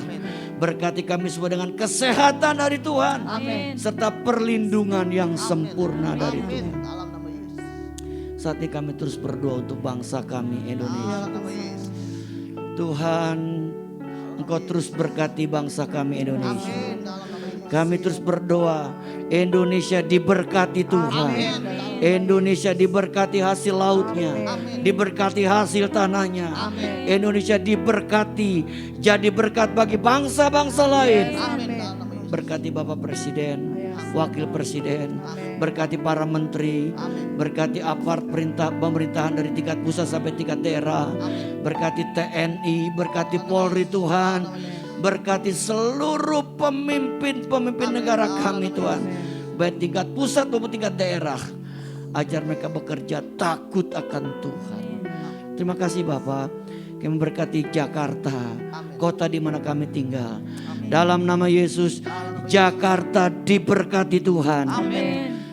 Berkati kami semua dengan kesehatan dari Tuhan. Serta perlindungan yang sempurna dari Tuhan. Saat ini kami terus berdoa untuk bangsa kami Indonesia. Tuhan, Engkau terus berkati bangsa kami Indonesia. Kami terus berdoa, Indonesia diberkati Tuhan. Indonesia diberkati hasil lautnya, diberkati hasil tanahnya. Indonesia diberkati, jadi berkat bagi bangsa-bangsa lain. Berkati Bapak Presiden, Wakil Presiden, berkati para menteri, berkati aparat pemerintahan dari tingkat pusat sampai tingkat daerah, berkati TNI, berkati Polri Tuhan, berkati seluruh pemimpin negara kami Tuhan, baik tingkat pusat maupun tingkat daerah, ajar mereka bekerja takut akan Tuhan. Terima kasih Bapak. Kami memberkati Jakarta, kota di mana kami tinggal. Dalam nama Yesus, Jakarta diberkati Tuhan.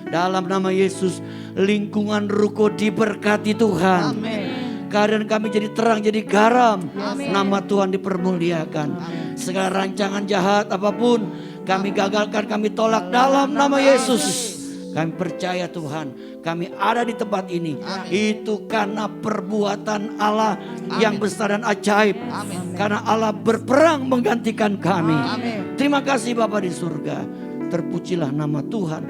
Dalam nama Yesus, lingkungan ruko diberkati Tuhan. Keadaan kami jadi terang, jadi garam. Nama Tuhan dipermuliakan. Segala rancangan jahat apapun kami gagalkan, kami tolak dalam nama Yesus. Kami percaya Tuhan, kami ada di tempat ini. Itu karena perbuatan Allah yang besar dan ajaib. Karena Allah berperang menggantikan kami. Terima kasih Bapa di surga. Terpujilah nama Tuhan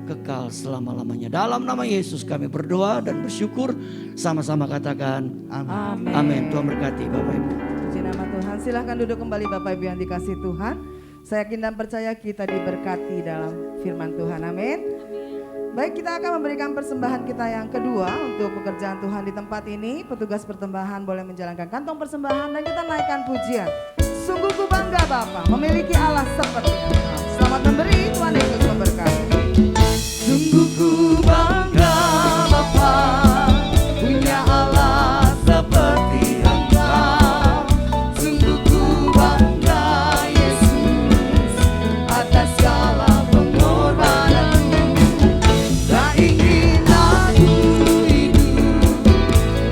kekal selama-lamanya. Dalam nama Yesus kami berdoa dan bersyukur. Sama-sama katakan amin. Amin. Tuhan berkati Bapak Ibu. Puji nama Tuhan. Silahkan duduk kembali Bapak Ibu yang dikasih Tuhan. Saya yakin dan percaya kita diberkati dalam firman Tuhan. Amin. Baik, kita akan memberikan persembahan kita yang kedua untuk pekerjaan Tuhan di tempat ini. Petugas persembahan boleh menjalankan kantong persembahan dan kita naikkan pujian. Sungguh ku bangga Bapa memiliki Allah seperti Engkau. Selamat memberi, Tuhan Yesus memberkati. Sungguh ku bangga Bapa punya Allah seperti Engkau. Sungguh ku bangga Yesus atas segala pengorbanan. Tak ingin aku hidup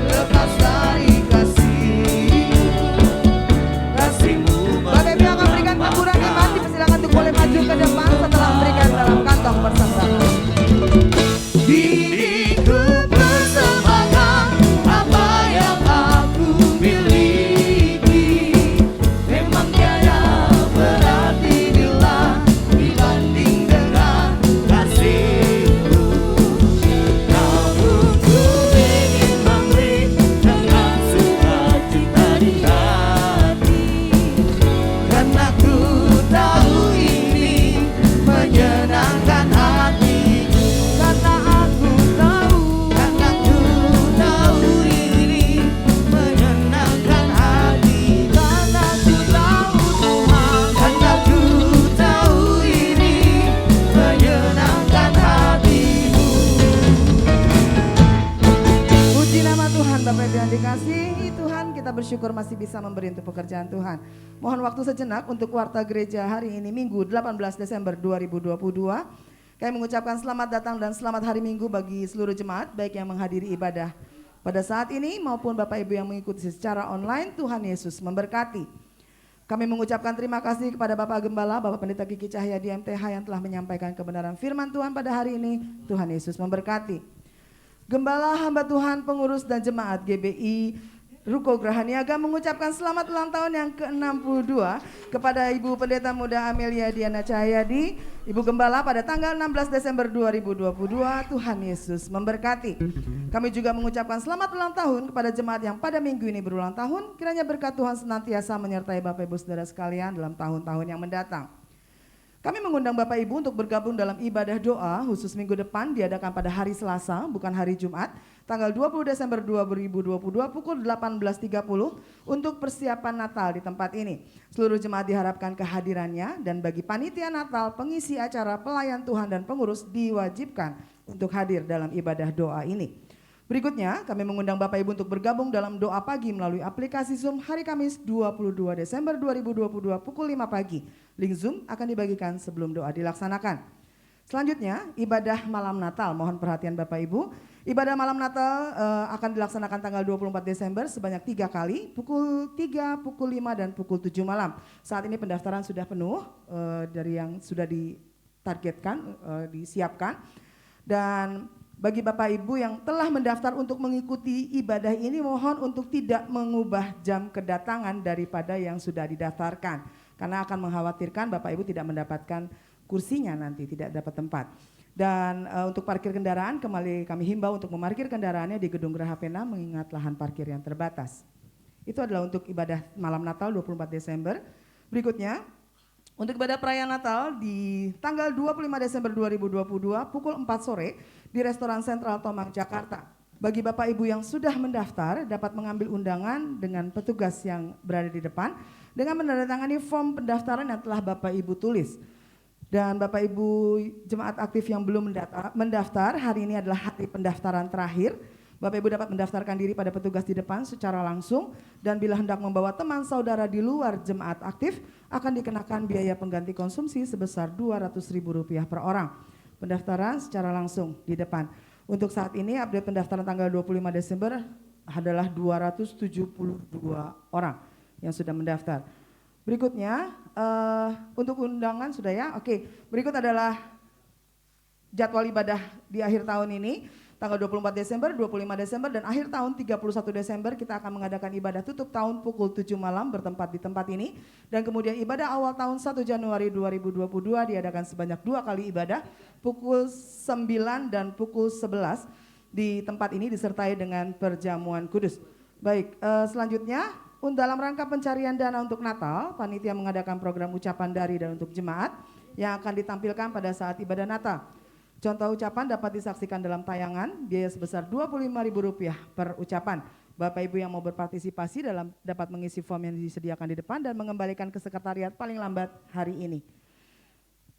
lepas dari kasih-Mu. Bapak Ibu yang akan memberikan tamburan iman, dipersilakan untuk boleh maju ke depan setelah memberikan dalam kantong bersyukur masih bisa memberi untuk pekerjaan Tuhan. Mohon waktu sejenak untuk warta gereja hari ini Minggu 18 Desember 2022. Kami mengucapkan selamat datang dan selamat hari Minggu bagi seluruh jemaat baik yang menghadiri ibadah pada saat ini maupun Bapak Ibu yang mengikuti secara online. Tuhan Yesus memberkati. Kami mengucapkan terima kasih kepada Bapak Gembala, Bapak Pendeta Kiki Cahyadi MTH yang telah menyampaikan kebenaran firman Tuhan pada hari ini. Tuhan Yesus memberkati. Gembala, hamba Tuhan, pengurus dan jemaat GBI Ruko Grahaniaga mengucapkan selamat ulang tahun yang ke-62 kepada Ibu Pendeta Muda Amelia Diana Cahyadi, Ibu Gembala pada tanggal 16 Desember 2022. Tuhan Yesus memberkati. Kami juga mengucapkan selamat ulang tahun kepada jemaat yang pada minggu ini berulang tahun. Kiranya berkat Tuhan senantiasa menyertai Bapak Ibu Saudara sekalian dalam tahun-tahun yang mendatang. Kami mengundang Bapak Ibu untuk bergabung dalam ibadah doa khusus minggu depan diadakan pada hari Selasa, bukan hari Jumat, tanggal 20 Desember 2022 pukul 18.30 untuk persiapan Natal di tempat ini. Seluruh jemaat diharapkan kehadirannya dan bagi panitia Natal, pengisi acara, pelayan Tuhan dan pengurus diwajibkan untuk hadir dalam ibadah doa ini. Berikutnya kami mengundang Bapak Ibu untuk bergabung dalam doa pagi melalui aplikasi Zoom hari Kamis 22 Desember 2022 pukul 5 pagi. Link Zoom akan dibagikan sebelum doa dilaksanakan. Selanjutnya ibadah malam Natal, mohon perhatian Bapak Ibu. Ibadah malam Natal akan dilaksanakan tanggal 24 Desember sebanyak 3 kali, pukul 3, pukul 5 dan pukul 7 malam. Saat ini pendaftaran sudah penuh dari yang sudah ditargetkan, disiapkan. Dan bagi Bapak Ibu yang telah mendaftar untuk mengikuti ibadah ini, mohon untuk tidak mengubah jam kedatangan daripada yang sudah didaftarkan. Karena akan mengkhawatirkan Bapak Ibu tidak mendapatkan kursinya nanti, tidak dapat tempat. Dan untuk parkir kendaraan kembali kami himbau untuk memarkir kendaraannya di Gedung Geraha Pena mengingat lahan parkir yang terbatas. Itu adalah untuk ibadah malam Natal 24 Desember. Berikutnya, untuk ibadah perayaan Natal di tanggal 25 Desember 2022 pukul 4 sore di Restoran Sentral Tomang, Jakarta. Bagi Bapak Ibu yang sudah mendaftar dapat mengambil undangan dengan petugas yang berada di depan dengan menandatangani form pendaftaran yang telah Bapak Ibu tulis. Dan Bapak Ibu jemaat aktif yang belum mendaftar, hari ini adalah hari pendaftaran terakhir. Bapak Ibu dapat mendaftarkan diri pada petugas di depan secara langsung dan bila hendak membawa teman saudara di luar jemaat aktif akan dikenakan biaya pengganti konsumsi sebesar Rp200.000 per orang. Pendaftaran secara langsung di depan. Untuk saat ini update pendaftaran tanggal 25 Desember adalah 272 orang yang sudah mendaftar. Berikutnya untuk undangan sudah ya. Oke, berikut adalah jadwal ibadah di akhir tahun ini. Tanggal 24 Desember, 25 Desember, dan akhir tahun 31 Desember kita akan mengadakan ibadah tutup tahun pukul 7 malam bertempat di tempat ini. Dan kemudian ibadah awal tahun 1 Januari 2022 diadakan sebanyak 2 kali ibadah, pukul 9 dan pukul 11 di tempat ini disertai dengan perjamuan kudus. Baik, selanjutnya dalam rangka pencarian dana untuk Natal, panitia mengadakan program ucapan dari dan untuk jemaat yang akan ditampilkan pada saat ibadah Natal. Contoh ucapan dapat disaksikan dalam tayangan, biaya sebesar Rp25.000 per ucapan. Bapak Ibu yang mau berpartisipasi dapat mengisi form yang disediakan di depan dan mengembalikan ke sekretariat paling lambat hari ini.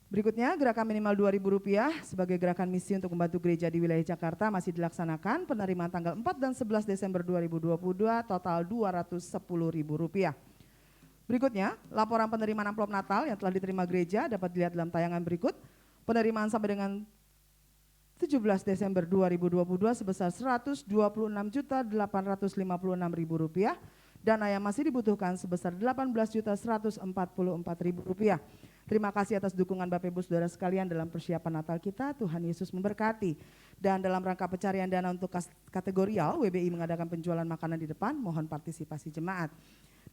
Berikutnya gerakan minimal Rp2.000 sebagai gerakan misi untuk membantu gereja di wilayah Jakarta masih dilaksanakan. Penerimaan tanggal 4 dan 11 Desember 2022 total Rp210.000. Berikutnya laporan penerimaan amplop Natal yang telah diterima gereja dapat dilihat dalam tayangan berikut. Penerimaan sampai dengan 17 Desember 2022 sebesar Rp126.856.000. Dana yang masih dibutuhkan sebesar Rp18.144.000. Terima kasih atas dukungan Bapak Ibu Saudara sekalian dalam persiapan Natal kita. Tuhan Yesus memberkati. Dan dalam rangka pencarian dana untuk kategorial, WBI mengadakan penjualan makanan di depan. Mohon partisipasi jemaat.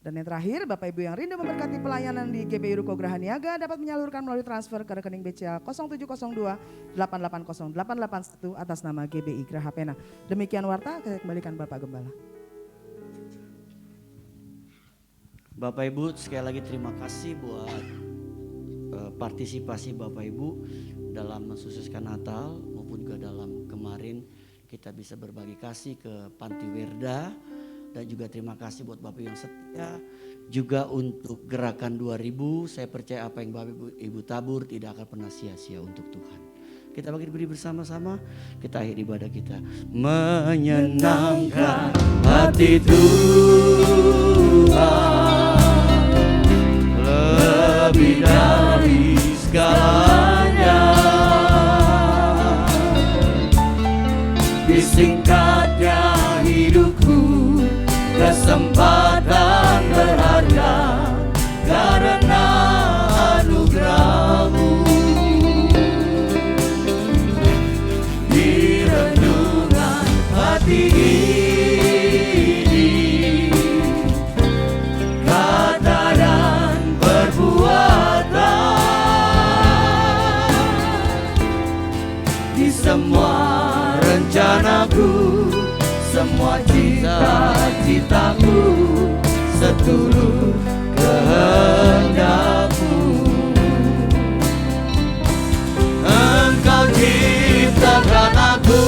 Dan yang terakhir, Bapak Ibu yang rindu memberkati pelayanan di GBI Ruko Grahaniaga dapat menyalurkan melalui transfer ke rekening BCA 0702 880 881 atas nama GBI Geraha Pena. Demikian warta, saya kembalikan Bapak Gembala. Bapak Ibu sekali lagi terima kasih buat partisipasi Bapak Ibu dalam mensukseskan Natal maupun juga dalam kemarin kita bisa berbagi kasih ke Panti Werda. Dan juga terima kasih buat Bapak yang setia. Juga untuk gerakan 2000, saya percaya apa yang Bapak Ibu tabur tidak akan pernah sia-sia untuk Tuhan. Kita bagi beri bersama-sama. Kita akhiri ibadah kita. Menyenangkan hati Tuhan lebih dari segalanya. Disingkatnya hidupku, kesempatan berharga karena anugerah-Mu. Di renungan hati ini, kata dan perbuatan, di semua rencanaku, semua cita-citaku, seturut kehendak-Mu. Engkau ciptakan aku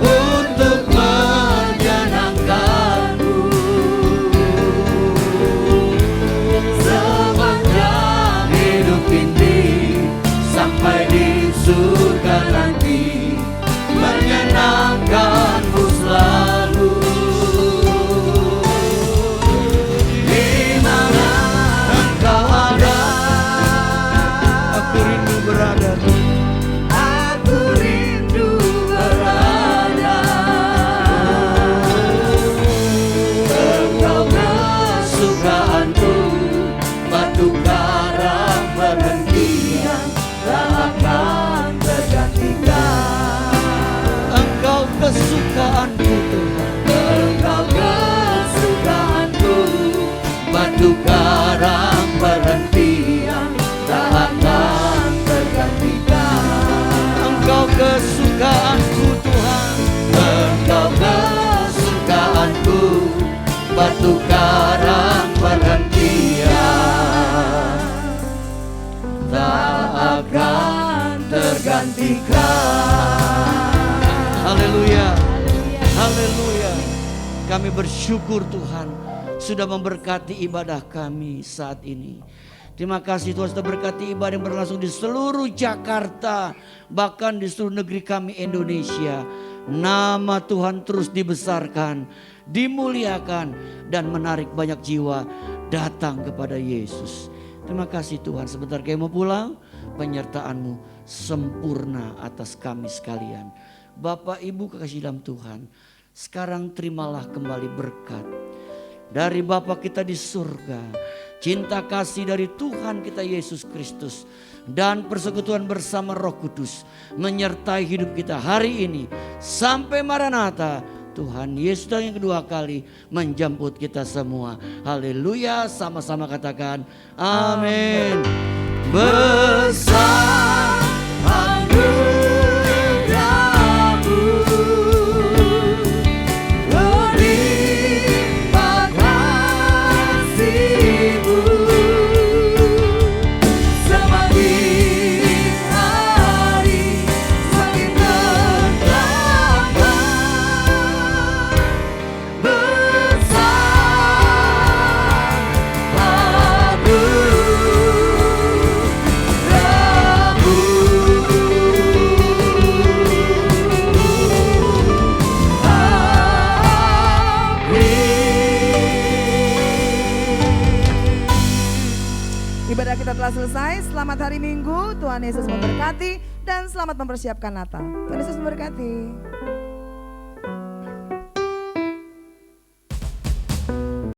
untuk menyenangkan-Mu. Sepanjang hidup ini sampai di surga nanti, menyenangkan-Mu selalu. Di mana Engkau ada, aku rindu berada. Aku rindu berada. Engkau kesukaanku, batu karang penghentian, tak akan tergantikan. Engkau kesukaanku Tuhan, Engkau kesukaanku, batu karang perhentian, tak akan tergantikan. Engkau kesukaanku Tuhan, Engkau kesukaanku, batu karang perhentian, tak akan tergantikan. Haleluya, haleluya. Kami bersyukur Tuhan sudah memberkati ibadah kami saat ini. Terima kasih Tuhan sudah berkati ibadah yang berlangsung di seluruh Jakarta, bahkan di seluruh negeri kami Indonesia. Nama Tuhan terus dibesarkan, dimuliakan, dan menarik banyak jiwa datang kepada Yesus. Terima kasih Tuhan, sebentar kami mau pulang, penyertaan-Mu sempurna atas kami sekalian. Bapak Ibu kekasih dalam Tuhan, sekarang terimalah kembali berkat dari Bapa kita di surga, cinta kasih dari Tuhan kita Yesus Kristus, dan persekutuan bersama Roh Kudus menyertai hidup kita hari ini sampai Maranatha. Tuhan Yesus yang kedua kali menjemput kita semua. Haleluya, sama-sama katakan amin. Besar anugerah-Mu, berlimpah kasih-Mu, semakin hari semakin bertambah. Besar anugerah-Mu. Ibadah kita telah selesai. Selamat hari Minggu. Tuhan Yesus memberkati dan selamat mempersiapkan Natal. Tuhan Yesus memberkati.